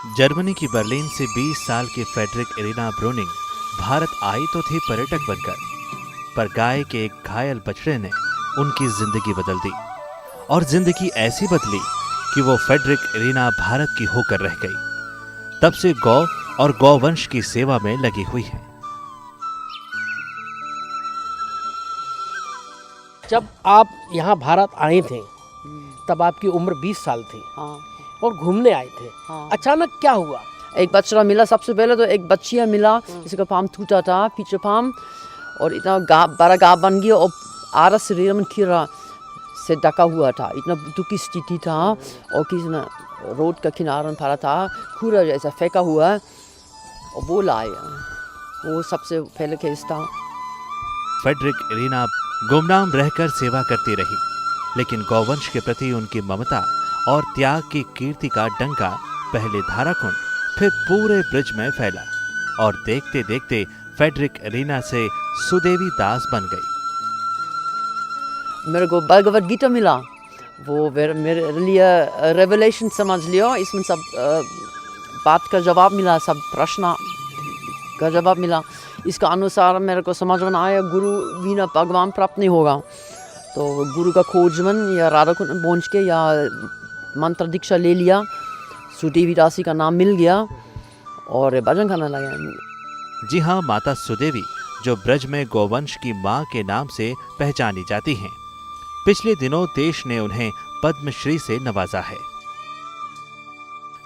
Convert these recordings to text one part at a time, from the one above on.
Germany की Berlin से 20 साल के फ्रेडरिक इरीना ब्रोनिंग भारत आई तो थे पर्यटक बनकर, पर गाय के एक घायल बछड़े ने उनकी जिंदगी बदल दी। और जिंदगी ऐसी बदली कि वो फ्रेडरिक इरीना भारत की होकर रह गई। तब से गौ और गौवंश की सेवा में लगी हुई है। जब आप यहाँ भारत आए थे तब आपकी उम्र 20 साल थी। हाँ। और घूमने आए थे। हाँ। अचानक क्या हुआ? एक बच्चा मिला, सबसे पहले तो एक बच्चिया मिला जिसका पाम टूटा था, पीछे पाम, और इतना बड़ा गाँव बन गया और आधा शरीर में कीड़ा से ढका हुआ था। इतना दुखी स्थिति था और किसी ने रोड का किनारा पड़ा था, पूरा जैसा फेंका हुआ, और वो लाया। वो सबसे पहले केस था। फ्रेडरिक इरीना गुमनाम रहकर सेवा करती रही, लेकिन गौवंश के प्रति उनकी ममता और त्याग की कीर्ति का डंका पहले धाराकुंड फिर पूरे ब्रिज में फैला, और देखते देखते फ्रेडरिक इरीना से सुदेवी दास बन गई। मेरे को भगवद गीता मिला, वो मेरे लिए रेवलेशन समझ लियो। इसमें सब बात का जवाब मिला, सब प्रश्न का जवाब मिला। इसका अनुसार मेरे को समझ में आया गुरु बिना भगवान प्राप्त नहीं होगा। तो गुरु का खोजमन या राधा कुंड पहुँच के या मंत्र दीक्षा ले लिया, सुदेवी दासी का नाम मिल गया और भजन खाना लगा। जी हाँ, माता सुदेवी जो ब्रज में गौवंश की मां के नाम से पहचानी जाती हैं, पिछले दिनों देश ने उन्हें पद्मश्री से नवाजा है।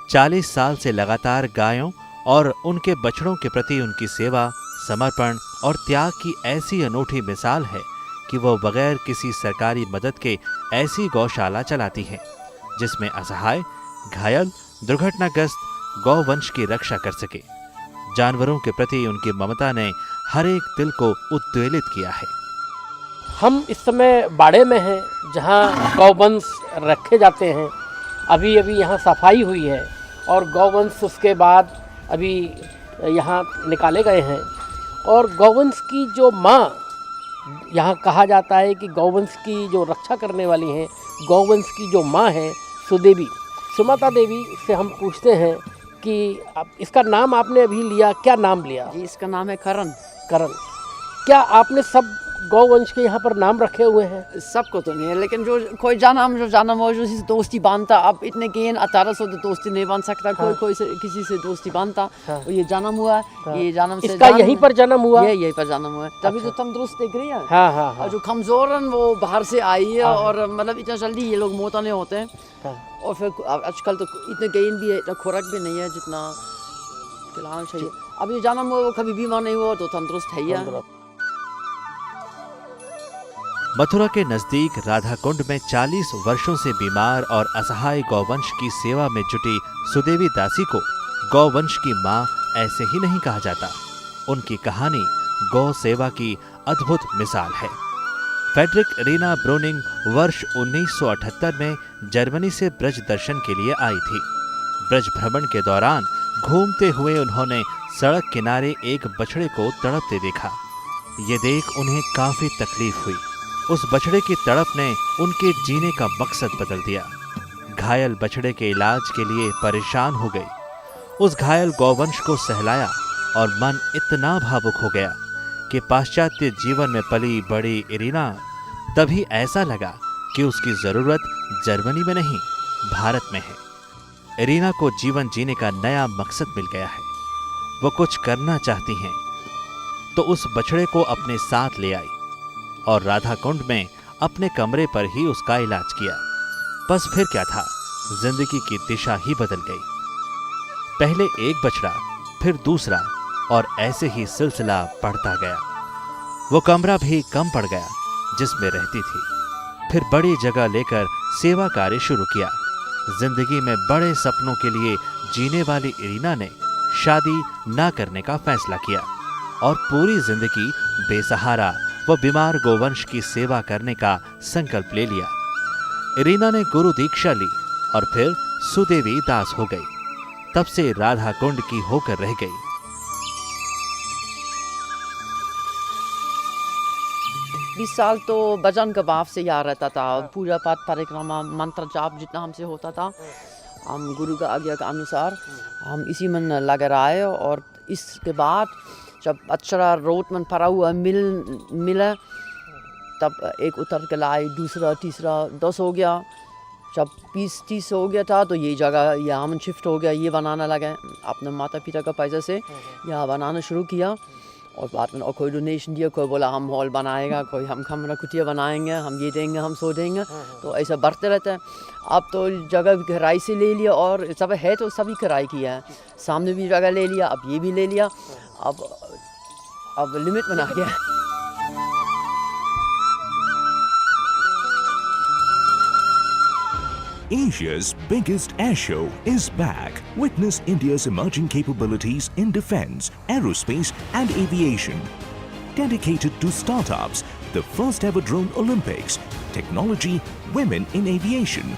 40 साल से लगातार गायों और उनके बछड़ों के प्रति उनकी सेवा, समर्पण और त्याग की ऐसी अनूठी मिसाल है कि वो बगैर किसी सरकारी मदद के ऐसी गौशाला चलाती हैं जिसमें असहाय, घायल, दुर्घटनाग्रस्त गौवंश की रक्षा कर सके। जानवरों के प्रति उनकी ममता ने हर एक दिल को उद्वेलित किया है। हम इस समय बाड़े में हैं जहाँ गौवंश रखे जाते हैं। अभी अभी यहाँ सफाई हुई है और गौवंश उसके बाद अभी यहाँ निकाले गए हैं। और गौवंश की जो माँ, यहाँ कहा जाता है कि गौवंश की जो रक्षा करने वाली हैं, गौवंश की जो माँ है सुदेवी, सुमाता देवी से हम पूछते हैं कि आप इसका नाम आपने अभी लिया, क्या नाम लिया? जी, इसका नाम है करण। करण। क्या आपने सब गौवंश के यहाँ पर नाम रखे हुए हैं? सबको तो नहीं है, लेकिन जो कोई जाना हो जो किसी से दोस्ती बांधता। अब इतने गेन 1800 तो दोस्ती नहीं बांध सकता। हाँ। कोई से किसी से दोस्ती बांधता। हाँ। और ये जन्म हुआ, हाँ। ये जन्म से इसका यहीं पर जन्म हुआ? यहीं पर जन्म हुआ, तभी अच्छा। तो तंदुरुस्त दिख रही है। हाँ हाँ हाँ। और जो कमजोर हैं वो बाहर से आई है। हाँ। और मतलब इतना जल्दी ये लोग मोटा नहीं होते हैं। हाँ। और फिर आजकल तो इतने गेन भी है, इतना खुराक भी नहीं है जितना खिलाना चाहिए। अब ये जन्म हुआ, वो कभी बीमार नहीं हुआ, तो तंदुरुस्त है ही। मथुरा के नजदीक राधा कुंड में 40 वर्षों से बीमार और असहाय गौवंश की सेवा में जुटी सुदेवी दासी को गौवंश की मां ऐसे ही नहीं कहा जाता। उनकी कहानी गौ सेवा की अद्भुत मिसाल है। फ्रेडरिक इरीना ब्रोनिंग वर्ष 1978 में जर्मनी से ब्रज दर्शन के लिए आई थी। ब्रज भ्रमण के दौरान घूमते हुए उन्होंने सड़क किनारे एक बछड़े को तड़पते देखा। ये देख उन्हें काफी तकलीफ हुई। उस बछड़े की तड़प ने उनके जीने का मकसद बदल दिया। घायल बछड़े के इलाज के लिए परेशान हो गई। उस घायल गौवंश को सहलाया और मन इतना भावुक हो गया कि पाश्चात्य जीवन में पली बड़ी इरीना तभी ऐसा लगा कि उसकी जरूरत जर्मनी में नहीं, भारत में है। इरीना को जीवन जीने का नया मकसद मिल गया है। वो कुछ करना चाहती हैं, तो उस बछड़े को अपने साथ ले आई और राधा कुंड में अपने कमरे पर ही उसका इलाज किया। बस फिर क्या था, जिंदगी की दिशा ही बदल गई। पहले एक बछड़ा, फिर दूसरा, और ऐसे ही सिलसिला बढ़ता गया। वो कमरा भी कम पड़ गया जिसमें रहती थी। फिर बड़ी जगह लेकर सेवा कार्य शुरू किया। जिंदगी में बड़े सपनों के लिए जीने वाली इरीना ने शादी ना करने का फैसला किया और पूरी जिंदगी बेसहारा व बीमार गोवंश की सेवा करने का संकल्प ले लिया। इरीना ने गुरु दीक्षा ली और फिर सुदेवी दास हो गई। तब से राधा कुंड की होकर रह गई। बीस साल तो भजन का भाव से याद रहता था। पूजा पाठ, परिक्रमा, मंत्र जाप जितना हमसे होता था। हम गुरु का आज्ञा के अनुसार हम इसी में लगे रहे और इसके बाद जब अच्छा रोड में पड़ा हुआ मिला तब एक उतर के लाए, दूसरा तीसरा 10 हो गया। जब 20-30 हो गया था तो ये जगह यहाँ में शिफ्ट हो गया, ये बनाने लगे अपने माता पिता का पैसे से यहाँ बनाना शुरू किया। और बाद में और कोई डोनेशन दिया, कोई बोला हम हॉल बनाएगा, कोई हम कमरा कुटिया बनाएंगे, हम ये देंगे, हम सो देंगे। तो ऐसा बढ़ते रहता है। अब तो जगह भी किराए से ले लिया और सब है तो सभी किराए किया है। सामने भी जगह ले लिया, अब ये भी ले लिया, अब लिमिट बना गया। Asia's biggest air show is back. Witness India's emerging capabilities in defense, aerospace and aviation. Dedicated to startups, the first ever drone Olympics, technology, women in aviation.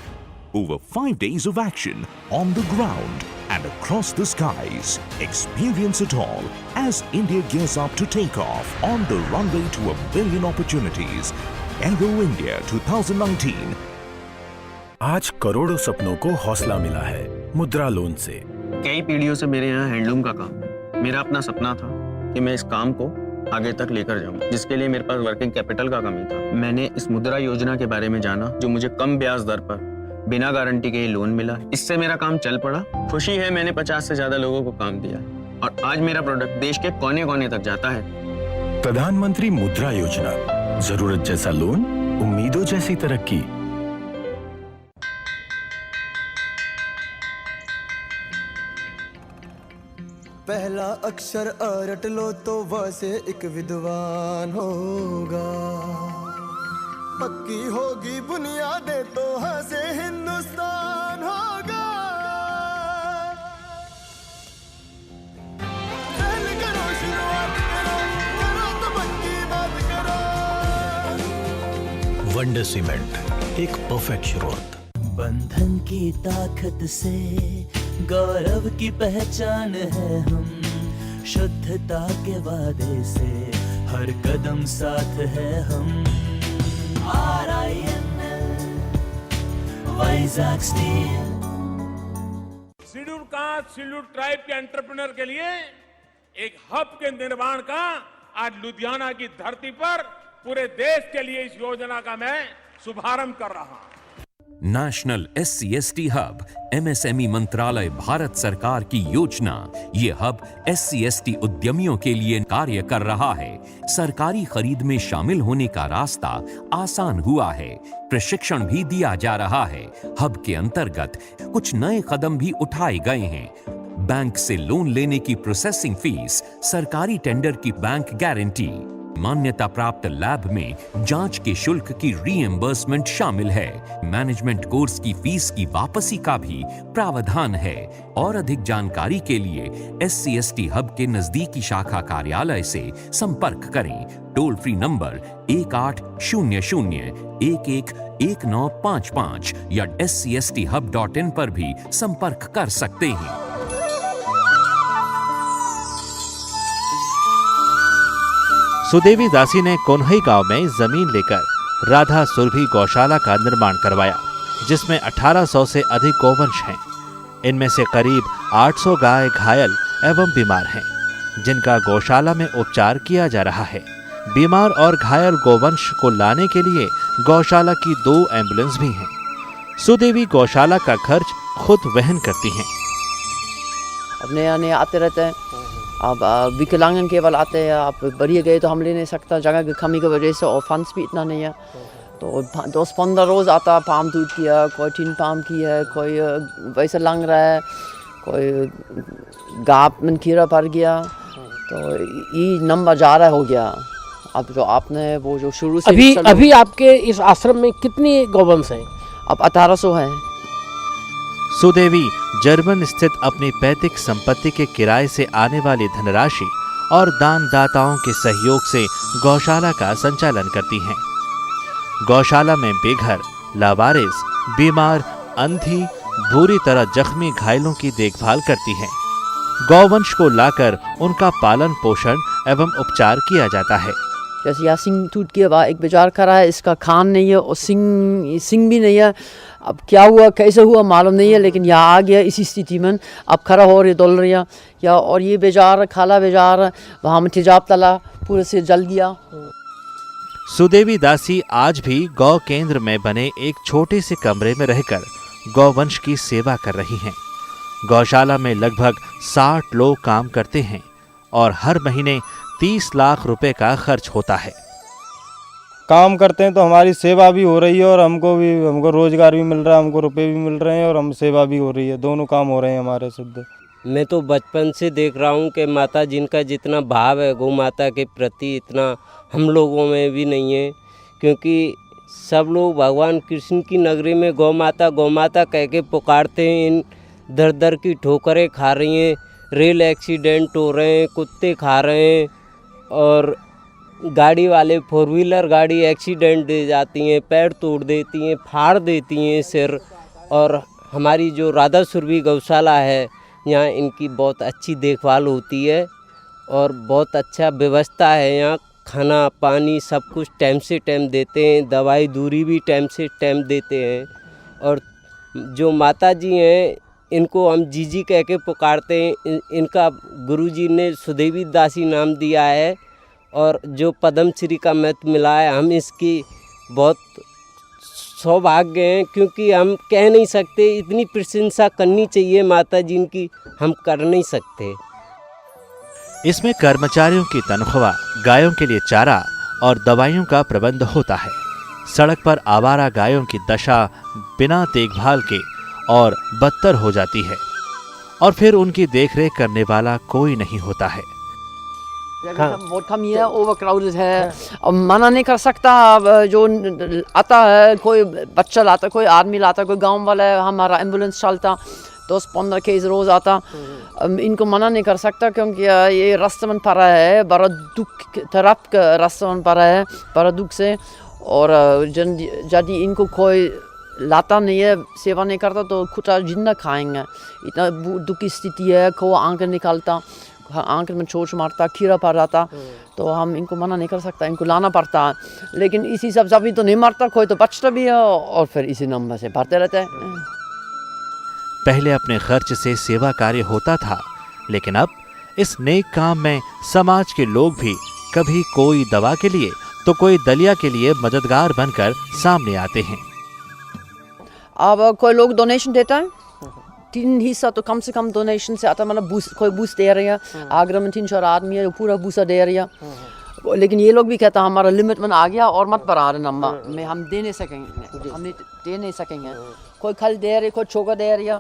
Over 5 days of action on the ground and across the skies. Experience it all as India gears up to take off on the runway to 1 billion opportunities. Aero India 2019. आज करोड़ों सपनों को हौसला मिला है मुद्रा loan से। कई पीढ़ियों से मेरे यहाँ हैंडलूम का काम, मेरा अपना सपना था कि मैं इस काम को आगे तक लेकर जाऊं, जिसके लिए मेरे पास वर्किंग कैपिटल का कमी था। मैंने इस मुद्रा योजना के बारे में जाना, जो मुझे कम ब्याज दर पर बिना गारंटी के लोन मिला। इससे मेरा काम चल पड़ा। खुशी है मैंने 50 से ज्यादा लोगों को काम दिया और आज मेरा प्रोडक्ट देश के कोने कोने तक जाता है। प्रधानमंत्री मुद्रा योजना, जरूरत जैसा लोन, उम्मीदों जैसी तरक्की। पहला अक्षर रट लो तो वह से एक विद्वान होगा। पक्की होगी बुनियादें तो हाँ से हिंदुस्तान होगा। पहले करो शुरुआत करो तो पक्की बात करो। वंडर सीमेंट, एक परफेक्ट शुरुआत। बंधन की ताकत से गौरव की पहचान है हम, शुद्धता के वादे से हर कदम साथ है हम। RINL Vizag steel. Schedule caste, schedule tribe के एंटरप्रेन्योर के लिए एक हब के निर्माण का आज लुधियाना की धरती पर पूरे देश के लिए इस योजना का मैं शुभारंभ कर रहा हूं। नेशनल SC/ST हब MSME मंत्रालय भारत सरकार की योजना। ये हब SC/ST उद्यमियों के लिए कार्य कर रहा है। सरकारी खरीद में शामिल होने का रास्ता आसान हुआ है। प्रशिक्षण भी दिया जा रहा है। हब के अंतर्गत कुछ नए कदम भी उठाए गए हैं। बैंक से लोन लेने की प्रोसेसिंग फीस, सरकारी टेंडर की बैंक गारंटी, मान्यता प्राप्त लैब में जांच के शुल्क की रीएम्बर्समेंट शामिल है। मैनेजमेंट कोर्स की फीस की वापसी का भी प्रावधान है। और अधिक जानकारी के लिए SC/ST हब के नजदीकी शाखा कार्यालय से संपर्क करें। टोल फ्री नंबर 1800-111955 या scstHub.in पर भी संपर्क कर सकते हैं। सुदेवी दासी ने कोन्हई गांव में जमीन लेकर राधा सुरभि गौशाला का निर्माण करवाया, जिसमें 1800 से अधिक गौवंश हैं। इनमें से करीब 800 गाय घायल एवं बीमार हैं, जिनका गौशाला में उपचार किया जा रहा है। बीमार और घायल गौवंश को लाने के लिए गौशाला की 2 एम्बुलेंस भी हैं। सुदेवी गौशाला का खर्च खुद वहन करती हैं। अब नया नया आते रहते हैं। अब विकलांगन केवल आते हैं। आप बढ़िया गए तो हम ले नहीं सकता, जगह की कमी की वजह से, और फंड्स भी इतना नहीं है। तो 10-15 रोज़ आता, पाम टूट किया, कोई 3 पाम की है, कोई वैसे लंग रहा है, कोई गाप में कीड़ा पड़ गया। तो ये नंबर ज़्यादा हो गया। अब जो आपने वो जो शुरू से अभी आपके इस आश्रम में कितनी गौवंश हैं? अब 1800 हैं। सुदेवी जर्मन स्थित अपनी पैतृक संपत्ति के किराए से आने वाली धनराशि और दानदाताओं के सहयोग से गौशाला का संचालन करती हैं। गौशाला में बेघर, लावारिस, बीमार, अंधी, बुरी तरह जख्मी घायलों की देखभाल करती हैं। गौवंश को लाकर उनका पालन पोषण एवं उपचार किया जाता है। जैसे यहाँ सिंग टूट के वहाँ एक बाजार खड़ा है, इसका खान नहीं है और सिंग भी नहीं है। अब क्या हुआ कैसे हुआ मालूम नहीं है, लेकिन यहाँ आ गया इसी स्थिति में। अब खड़ा हो रही डोल रही या और ये बाजार खाला बाजार वहाँ में तेजाब तला पूरे से जल गया। सुदेवी दासी आज भी गौ केंद्र में बने एक छोटे से कमरे में रहकर गौवंश की सेवा कर रही हैं। गौशाला में लगभग 60 लोग काम करते हैं और हर महीने 30 लाख रुपए का खर्च होता है। काम करते हैं तो हमारी सेवा भी हो रही है और हमको रोजगार भी मिल रहा है, हमको रुपए भी मिल रहे हैं और हम सेवा भी हो रही है, दोनों काम हो रहे हैं हमारे सिद्ध। मैं तो बचपन से देख रहा हूँ कि माता जिनका जितना भाव है गौ माता के प्रति इतना हम लोगों में भी नहीं है, क्योंकि सब लोग भगवान कृष्ण की नगरी में गौ माता कह के पुकारते हैं। इन दर दर की ठोकरें खा रही हैं, रेल एक्सीडेंट हो रहे हैं, कुत्ते खा रहे हैं और गाड़ी वाले 4 व्हीलर गाड़ी एक्सीडेंट दे जाती हैं, पैर तोड़ देती हैं, फाड़ देती हैं सिर। और हमारी जो राधा सुरभि गौशाला है यहाँ इनकी बहुत अच्छी देखभाल होती है और बहुत अच्छा व्यवस्था है। यहाँ खाना पानी सब कुछ टाइम से टाइम देते हैं, दवाई दूरी भी टाइम से टाइम देते हैं। और जो माता जी हैं इनको हम जीजी कह के पुकारते हैं। इनका गुरुजी ने सुदेवी दासी नाम दिया है और जो पद्म श्री का महत्व मिला है, हम इसकी बहुत सौभाग्य हैं, क्योंकि हम कह नहीं सकते। इतनी प्रशंसा करनी चाहिए माता जी इनकी, हम कर नहीं सकते। इसमें कर्मचारियों की तनख्वाह, गायों के लिए चारा और दवाइयों का प्रबंध होता है। सड़क पर आवारा गायों की दशा बिना देखभाल के और बदतर हो जाती है और फिर उनकी देखरेख करने वाला कोई नहीं होता है। बहुत कम है, ओवरक्राउडेड है, अब मना नहीं कर सकता। अब जो आता है, कोई बच्चा लाता, कोई आदमी लाता, कोई गांव वाला है, हमारा एम्बुलेंस चलता 10-15 केस रोज़ आता। इनको मना नहीं कर सकता क्योंकि ये रास्ते में पड़ा है, बड़ा दुख तरफ का रास्ते में पड़ा है, बड़ा दुख से। और यदि इनको कोई लाता नहीं है, सेवा नहीं करता तो खुद जिंदा खाएंगे। इतना दुख की स्थिति है, को आंख निकालता, आंख में चोट मारता, कीड़ा पड़ जाता, तो हम इनको मना नहीं कर सकता, इनको लाना पड़ता है। लेकिन इसी सब सभी तो नहीं मरता, कोई तो बचता भी है और फिर इसी नंबर से भरते रहते हैं। पहले अपने खर्च से सेवा कार्य होता था, लेकिन अब इस नेक काम में समाज के लोग भी कभी कोई दवा के लिए तो कोई दलिया के लिए मददगार बनकर सामने आते हैं। अब कोई लोग डोनेशन देता है, 3 हिस्सा तो कम से कम डोनेशन से आता, मतलब कोई बूस्ट दे रही है। आगरा में 3-4 आदमी है, पूरा बूसा दे रही है। लेकिन ये लोग भी कहता है हमारा लिमिट में आ गया और मत बढ़ा रहे नंबर में, हम दे नहीं सकेंगे, हम दे नहीं सकेंगे। कोई खल दे रही है, कोई चोका दे रही है,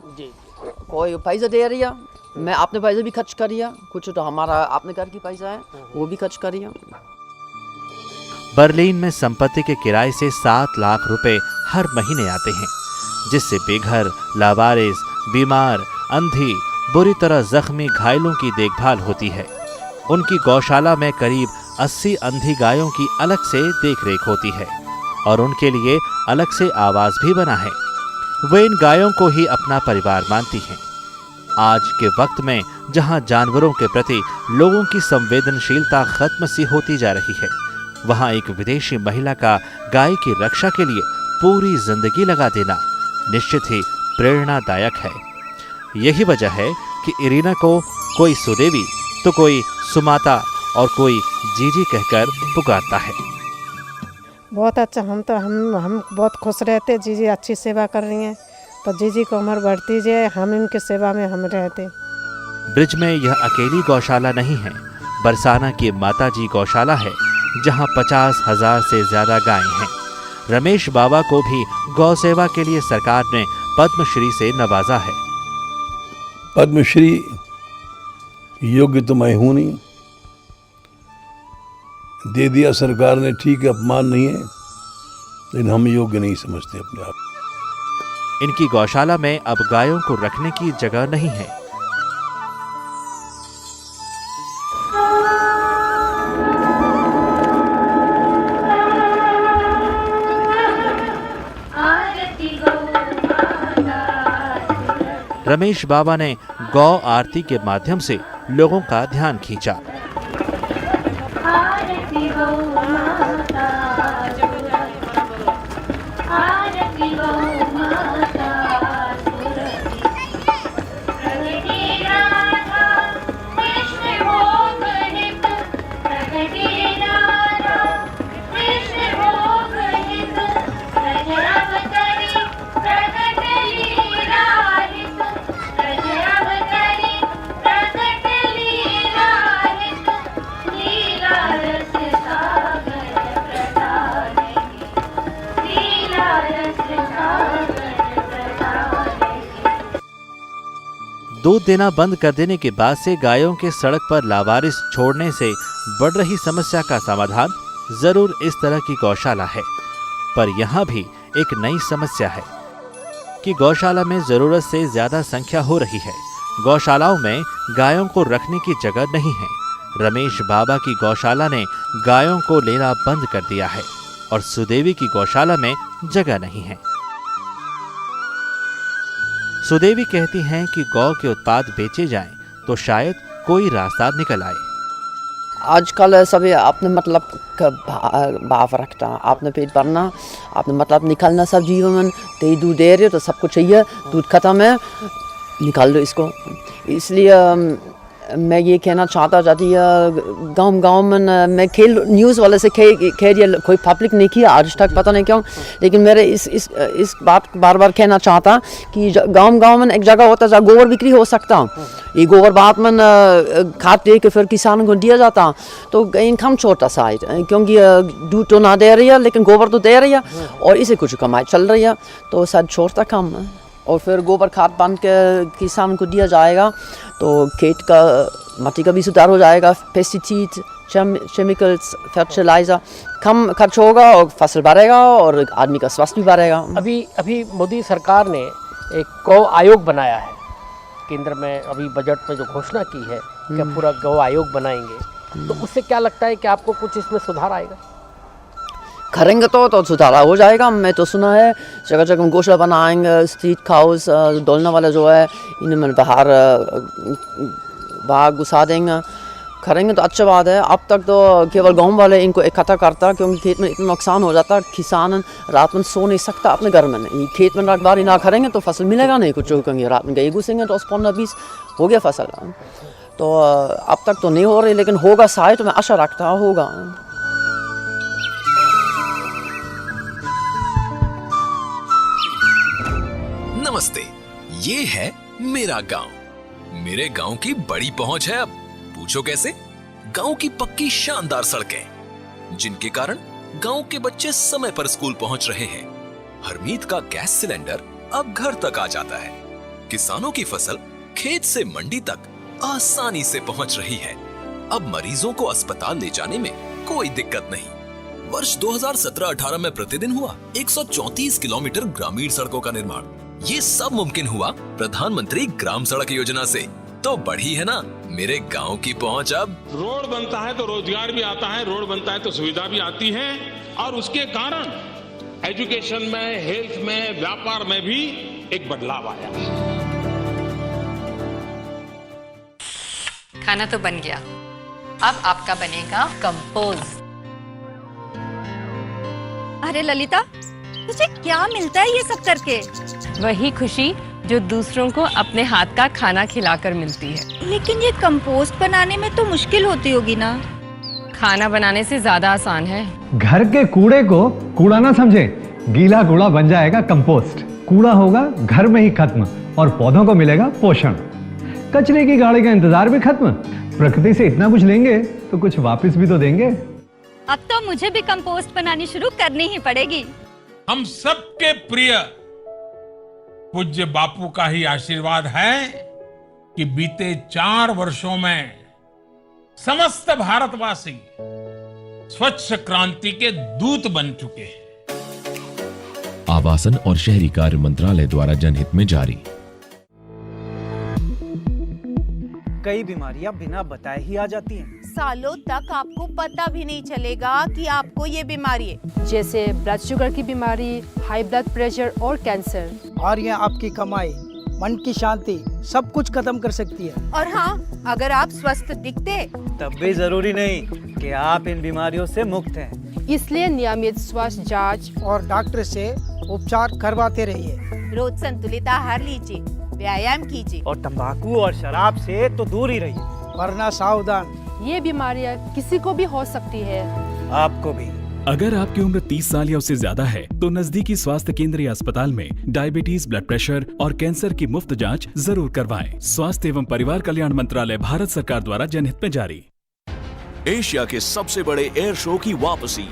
कोई पैसा दे रही है। मैं अपने पैसे भी खर्च करिए, कुछ तो हमारा अपने घर की पैसा है वो भी खर्च करिए। बर्लिन में संपत्ति के किराए से 7 लाख रुपए हर महीने आते हैं, जिससे बेघर, लावारिस, बीमार, अंधी, बुरी तरह जख्मी घायलों की देखभाल होती है। उनकी गौशाला में करीब 80 अंधी गायों की अलग से देखरेख होती है और उनके लिए अलग से आवास भी बना है। वे इन गायों को ही अपना परिवार मानती हैं। आज के वक्त में जहां जानवरों के प्रति लोगों की संवेदनशीलता खत्म सी होती जा रही है, वहां एक विदेशी महिला का गाय की रक्षा के लिए पूरी जिंदगी लगा देना निश्चित ही प्रेरणादायक है। यही वजह है कि इरीना को कोई सुदेवी तो कोई सुमाता और कोई जीजी कहकर पुकारता है। बहुत अच्छा, हम बहुत खुश रहते, जीजी अच्छी सेवा कर रही हैं, तो जीजी को उम्र बढ़ती जाए, हम इनकी सेवा में हम रहते। ब्रिज में यह अकेली गौशाला नहीं है, बरसाना की माताजी गौशाला है जहां 50,000 से ज्यादा गायें हैं। रमेश बाबा को भी गौ सेवा के लिए सरकार ने पद्मश्री से नवाजा है। पद्मश्री योग्य तो मैं हूं नहीं, दे दिया सरकार ने, ठीक है, अपमान नहीं है, लेकिन हम योग्य नहीं समझते अपने आप। इनकी गौशाला में अब गायों को रखने की जगह नहीं है। रमेश बाबा ने गौ आरती के माध्यम से लोगों का ध्यान खींचा। दूध देना बंद कर देने के बाद से गायों के सड़क पर लावारिस छोड़ने से बढ़ रही समस्या का समाधान जरूर इस तरह की गौशाला है। पर यहाँ भी एक नई समस्या है कि गौशाला में जरूरत से ज्यादा संख्या हो रही है। गौशालाओं में गायों को रखने की जगह नहीं है। रमेश बाबा की गौशाला ने गायों को लेना बंद कर दिया है और सुदेवी की गौशाला में जगह नहीं है। सुदेवी कहती हैं कि गौ के उत्पाद बेचे जाएं तो शायद कोई रास्ता निकल आए। आजकल सभी अपने मतलब का भाव रखता, आपने पेट भरना, आपने मतलब निकालना सब जीवन में, ते दूध दे रहे हो तो सबको चाहिए, दूध खत्म है निकाल दो इसको। इसलिए मैं ये कहना चाहती गांव में मैं खेल न्यूज़ वाले से कह दिया, कोई पब्लिक नहीं किया आज तक, पता नहीं क्यों, लेकिन मेरे इस बात बार बार कहना चाहता कि गांव में एक जगह होता जहाँ गोबर बिक्री हो सकता, ये गोबर बाद में खाद दे के फिर किसानों को दिया जाता, तो इनकम छोटा साइड, क्योंकि दूध तो ना दे रही है लेकिन गोबर तो दे रही है और इसे कुछ कमाई चल रही है, तो शायद छोटा कम है। और फिर गोबर खाद बन के किसान को दिया जाएगा तो खेत का मिट्टी का भी सुधार हो जाएगा, पेस्टिसाइड केमिकल्स फर्टिलाइज़र कम खर्च होगा और फसल बढ़ेगा और आदमी का स्वास्थ्य भी बढ़ेगा। अभी मोदी सरकार ने एक गौ आयोग बनाया है केंद्र में, अभी बजट में जो घोषणा की है कि पूरा गौ आयोग बनाएंगे, तो उससे क्या लगता है कि आपको कुछ इसमें सुधार आएगा? करेंगे तो सुधार हो जाएगा। मैं तो सुना है जगह जगह गौशाला बनाएंगे, स्ट्रीट काउस डोलने वाला जो है इनमें बाहर घुसा देंगे, करेंगे तो अच्छा बात है। अब तक तो केवल गांव वाले इनको इकट्ठा करता, क्योंकि खेत में इतना नुकसान हो जाता, किसान रात में सो नहीं सकता अपने घर में, नहीं खेत में रखवारी ना करेंगे तो फसल मिलेगा नहीं कुछ, क्योंकि रात में गए घुसेंगे तो 15-20 हो गया फसल। तो अब तक तो नहीं हो रही, लेकिन होगा शायद, तो मैं आशा रखता होगा। नमस्ते, ये है मेरा गांव। मेरे गांव की बड़ी पहुंच है अब। पूछो कैसे? गांव की पक्की शानदार सड़कें, जिनके कारण गांव के बच्चे समय पर स्कूल पहुंच रहे हैं। हरमीत का गैस सिलेंडर अब घर तक आ जाता है। किसानों की फसल खेत से मंडी तक आसानी से पहुंच रही है। अब मरीजों को अस्पताल ले जाने में कोई दिक्कत नहीं। वर्ष 2017-18 में प्रतिदिन हुआ 134 किलोमीटर ग्रामीण सड़कों का निर्माण। ये सब मुमकिन हुआ प्रधानमंत्री ग्राम सड़क योजना से। तो बढ़ी है ना मेरे गांव की पहुंच। अब रोड बनता है तो रोजगार भी आता है, रोड बनता है तो सुविधा भी आती है, और उसके कारण एजुकेशन में, हेल्थ में, व्यापार में भी एक बदलाव आया। खाना तो बन गया, अब आपका बनेगा कंपोस्ट। अरे ललिता, तुझे क्या मिलता है ये सब करके? वही खुशी जो दूसरों को अपने हाथ का खाना खिलाकर मिलती है। लेकिन ये कंपोस्ट बनाने में तो मुश्किल होती होगी ना? खाना बनाने से ज्यादा आसान है। घर के कूड़े को कूड़ा ना समझे, गीला कूड़ा बन जाएगा कंपोस्ट। कूड़ा होगा घर में ही खत्म और पौधों को मिलेगा पोषण। कचरे की गाड़ी का इंतजार भी खत्म। प्रकृति से इतना कुछ लेंगे तो कुछ वापस भी तो देंगे। अब तो मुझे भी कंपोस्ट बनानी शुरू करनी ही पड़ेगी। हम सबके प्रिय पूज्य बापू का ही आशीर्वाद है कि बीते 4 वर्षों में समस्त भारतवासी स्वच्छ क्रांति के दूत बन चुके हैं। आवासन और शहरी कार्य मंत्रालय द्वारा जनहित में जारी। कई बीमारियां बिना बताए ही आ जाती हैं। सालों तक आपको पता भी नहीं चलेगा कि आपको ये बीमारी है, जैसे ब्लड शुगर की बीमारी, हाई ब्लड प्रेशर और कैंसर। और ये आपकी कमाई, मन की शांति सब कुछ खत्म कर सकती है। और हाँ, अगर आप स्वस्थ दिखते तब भी जरूरी नहीं कि आप इन बीमारियों से मुक्त हैं। इसलिए नियमित स्वास्थ्य जांच और डॉक्टर से उपचार करवाते रहिए। रोज संतुलित आहार लीजिए, व्यायाम कीजिए और तंबाकू और शराब से तो दूर ही रहिए, वरना सावधान, ये बीमारियां किसी को भी हो सकती है, आपको भी। अगर आपकी उम्र 30 साल या उससे ज्यादा है तो नजदीकी स्वास्थ्य केंद्र या अस्पताल में डायबिटीज, ब्लड प्रेशर और कैंसर की मुफ्त जांच जरूर करवाएं। स्वास्थ्य एवं परिवार कल्याण मंत्रालय, भारत सरकार द्वारा जनहित में जारी। एशिया के सबसे बड़े एयर शो की वापसी।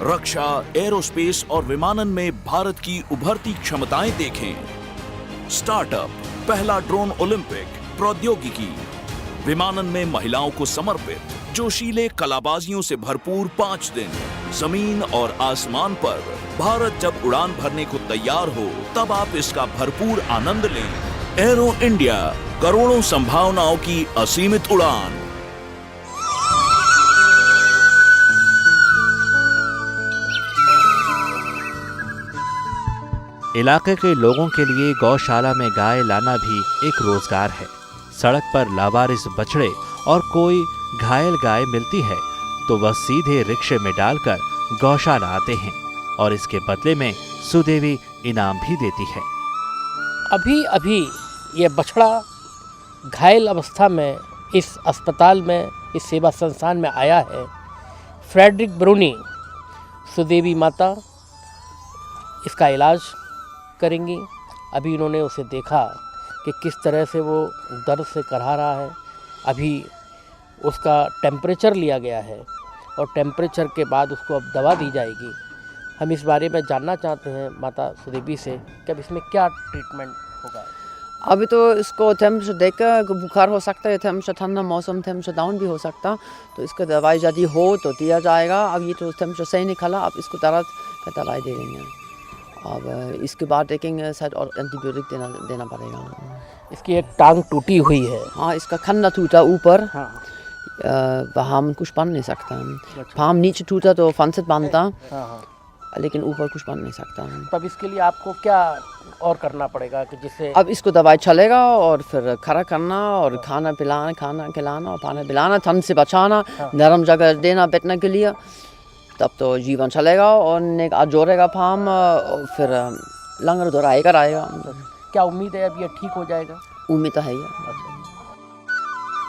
रक्षा, एरोस्पेस और विमानन में भारत की उभरती क्षमताएं देखें। स्टार्टअप, पहला ड्रोन ओलंपिक, प्रौद्योगिकी, विमानन में महिलाओं को समर्पित जोशीले कलाबाजियों से भरपूर 5 दिन, जमीन और आसमान पर भारत जब उड़ान भरने को तैयार हो तब आप इसका भरपूर आनंद लें। एरो इंडिया, करोड़ों संभावनाओं की असीमित उड़ान। इलाके के लोगों के लिए गौशाला में गाय लाना भी एक रोजगार है। सड़क पर लावारिस बछड़े और कोई घायल गाय मिलती है तो वह सीधे रिक्शे में डालकर गौशाला आते हैं और इसके बदले में सुदेवी इनाम भी देती है। अभी अभी ये बछड़ा घायल अवस्था में इस अस्पताल में, इस सेवा संस्थान में आया है। फ्रेडरिक ब्रूनी सुदेवी माता इसका इलाज करेंगी। अभी इन्होंने उसे देखा कि किस तरह से वो दर्द से करहा रहा है। अभी उसका टेम्परेचर लिया गया है और टेम्परेचर के बाद उसको अब दवा दी जाएगी। हम इस बारे में जानना चाहते हैं माता सुदेवी से कि अब इसमें क्या ट्रीटमेंट होगा। अभी तो इसको टेम्परेचर देखकर बुखार हो सकता है, टेम्परेचर ठंडा मौसम, टेम्परेचर डाउन भी हो सकता, तो इसका दवाई यदि हो तो दिया जाएगा। अब ये तो टेम्परेचर सही निकला, अब इसको दर्द का दवाई दे देंगे। अब इसके बाद देखेंगे शायद और एंटीबायोटिक देना पड़ेगा। इसकी एक टांग टूटी हुई है। हाँ, इसका खन्ना टूटा ऊपर। हाँ। वहाँ हम कुछ बांध नहीं सकता। पाम नीचे टूटा तो फन से बांधता, हाँ। लेकिन ऊपर कुछ बांध नहीं सकता। तब इसके लिए आपको क्या और करना पड़ेगा कि जिससे अब इसको दवाई चलेगा और फिर खड़ा करना और खाना पिलाना, खाना खिलाना और पानी पिलाना, ठंड से बचाना, नरम जगह देना बैठने के लिए, तब तो जीवन चलेगा और नेक आज जोड़ेगा फार्म और फिर लंगर दोहराएगा रहेगा। क्या उम्मीद है अब ये ठीक हो जाएगा? उम्मीद तो है ही।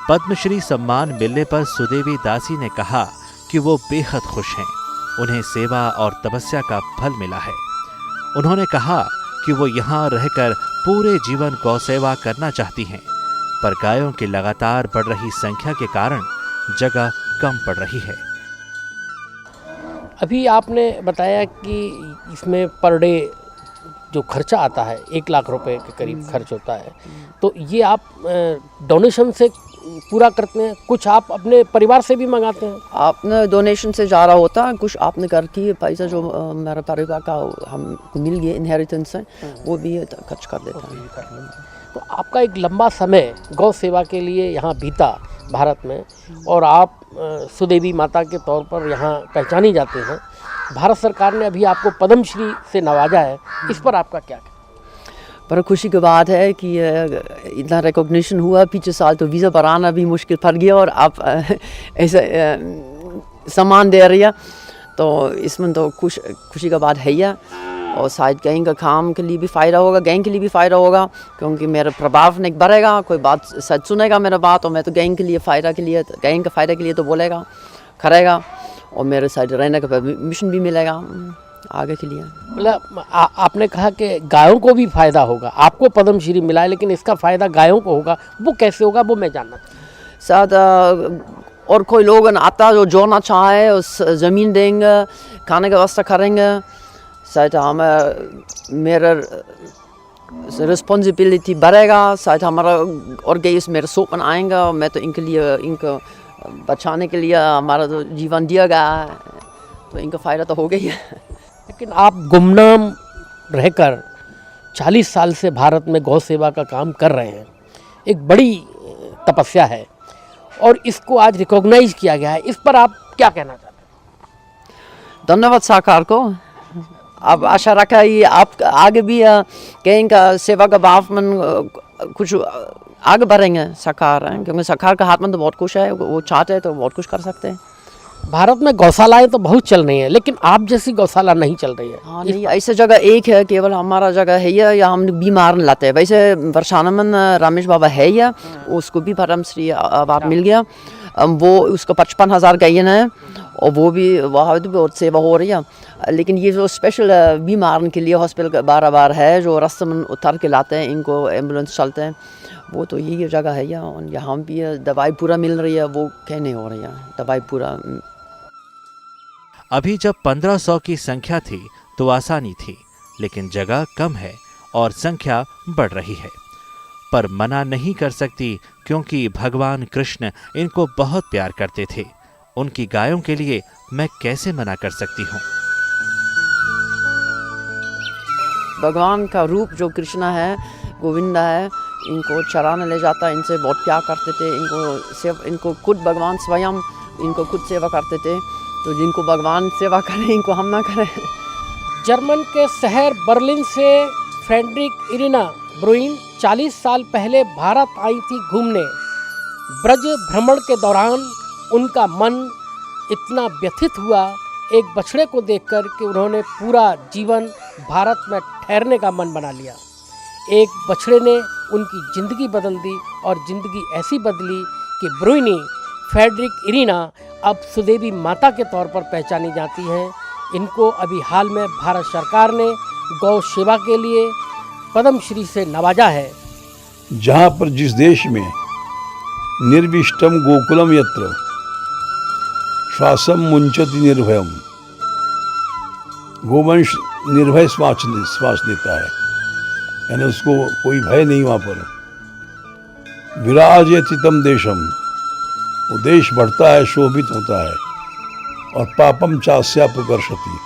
पद्मश्री सम्मान मिलने पर सुदेवी दासी ने कहा कि वो बेहद खुश हैं। उन्हें सेवा और तपस्या का फल मिला है। उन्होंने कहा कि वो यहाँ रहकर पूरे जीवन गौ सेवा करना चाहती हैं, पर गायों की लगातार बढ़ रही संख्या के कारण जगह कम पड़ रही है। अभी आपने बताया कि इसमें पर डे जो खर्चा आता है 1 लाख रुपए के करीब खर्च होता है, तो ये आप डोनेशन से पूरा करते हैं, कुछ आप अपने परिवार से भी मंगाते हैं? आपने डोनेशन से ज़्यादा होता है, कुछ आपने घर की पैसा जो मेरे परिवार का हमको मिल गया इनहेरिटेंस से, वो भी खर्च कर देता है। तो आपका एक लंबा समय गौ सेवा के लिए यहाँ बीता भारत में, और आप सुदेवी माता के तौर पर यहाँ पहचानी जाते हैं। भारत सरकार ने अभी आपको पद्मश्री से नवाजा है, इस पर आपका क्या? पर खुशी की बात है कि इतना रिकॉग्निशन हुआ। पिछले साल तो वीज़ा बनाना भी मुश्किल पड़ गया और आप ऐसा सम्मान दे रही है, तो इसमें तो खुशी का बात है ही। और शायद गैंग का काम के लिए भी फ़ायदा होगा, गैंग के लिए भी फ़ायदा होगा, क्योंकि मेरा प्रभाव नहीं बढ़ेगा, कोई बात सच सुनेगा मेरा बात, और मैं तो गैंग के लिए फ़ायदा के लिए, गैंग का फ़ायदा के लिए तो बोलेगा, करेगा, और मेरे साइड रहने का परमिशन भी मिलेगा आगे के लिए। मतलब आपने कहा कि गायों को भी फ़ायदा होगा। आपको पद्मश्री मिला है, लेकिन इसका फ़ायदा गायों को होगा, वो कैसे होगा वो मैं जानना चाहता हूँ। शायद और कोई लोग आता जो जोड़ना चाहे, उस ज़मीन देंगे, खाने का व्यवस्था करेंगे, शायद हमें मेरा रिस्पॉन्सिबिलिटी बढ़ेगा, शायद हमारा और गैस मेरे सोप में आएंगा, और मैं तो इनके लिए, इनको बचाने के लिए हमारा तो जीवन दिया गया है, तो इनका फ़ायदा तो हो गई है। लेकिन आप गुमनाम रहकर 40 साल से भारत में गौ सेवा का काम कर रहे हैं, एक बड़ी तपस्या है, और इसको आज रिकॉग्नाइज किया गया है, इस पर आप क्या कहना चाहते हैं? धन्यवाद सरकार को। अब आशा रखा ये आप आगे भी कहीं का सेवा का भाव में कुछ आगे बढ़ेंगे सरकार, क्योंकि सरकार का हाथ में तो बहुत कुछ है, वो चाहते हैं तो बहुत कुछ कर सकते हैं। भारत में गौशालाएं तो बहुत चल रही हैं, लेकिन आप जैसी गौशाला नहीं चल रही है। हाँ, नहीं, ऐसे जगह एक है, केवल हमारा जगह है या हम बीमार लाते हैं। वैसे वर्षाना में रमेश बाबा है या उसको भी पद्मश्री अवार्ड मिल गया, वो उसका 55,000 गायन है, और वो भी वहाँ भी बहुत सेवा हो रही है। लेकिन ये जो स्पेशल बीमार के लिए हॉस्पिटल बार है, जो रास्ते में उतर के लाते हैं, इनको एम्बुलेंस चलते हैं, वो तो यही जगह है या, और यहाँ भी दवाई पूरा मिल रही है, वो कहीं नहीं हो रही है दवाई पूरा। अभी जब 1500 की संख्या थी तो आसानी थी, लेकिन जगह कम है और संख्या बढ़ रही है। पर मना नहीं कर सकती क्योंकि भगवान कृष्ण इनको बहुत प्यार करते थे। उनकी गायों के लिए मैं कैसे मना कर सकती हूँ। भगवान का रूप जो कृष्णा है, गोविंदा है, इनको चराने ले जाता, इनसे बहुत प्यार करते थे। इनको खुद भगवान स्वयं इनको खुद सेवा करते थे। तो जिनको भगवान सेवा करें, इनको हम ना करें। जर्मन के शहर बर्लिन से फ्रेडरिक इरिना ब्रुइन 40 साल पहले भारत आई थी घूमने। ब्रज भ्रमण के दौरान उनका मन इतना व्यथित हुआ एक बछड़े को देखकर कि उन्होंने पूरा जीवन भारत में ठहरने का मन बना लिया। एक बछड़े ने उनकी ज़िंदगी बदल दी और ज़िंदगी ऐसी बदली कि ब्रुइनी फ्रेडरिक इरिना अब सुदेवी माता के तौर पर पहचानी जाती हैं। इनको अभी हाल में भारत सरकार ने गौ सेवा के लिए पद्मश्री से नवाजा है। जहाँ पर जिस देश में निर्विष्टम गोकुलम यत्र श्वासम मुंचति निर्भयम, गोवंश निर्भय श्वास लेता है, यानी उसको कोई भय नहीं। वहाँ पर विराजयति तम देशम, वो देश बढ़ता है, शोभित होता है। और पापम चास्या प्रकर्षति,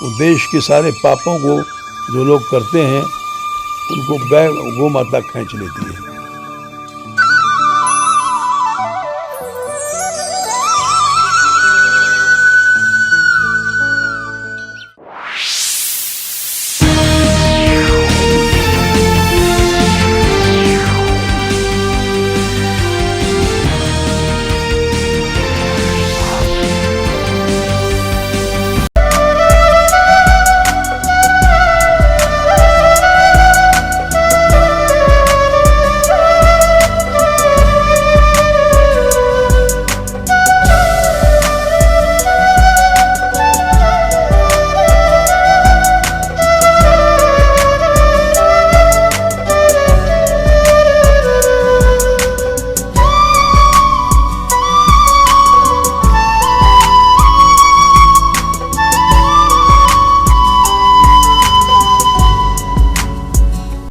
वो देश के सारे पापों को जो लोग करते हैं उनको गौ माता खींच लेती है।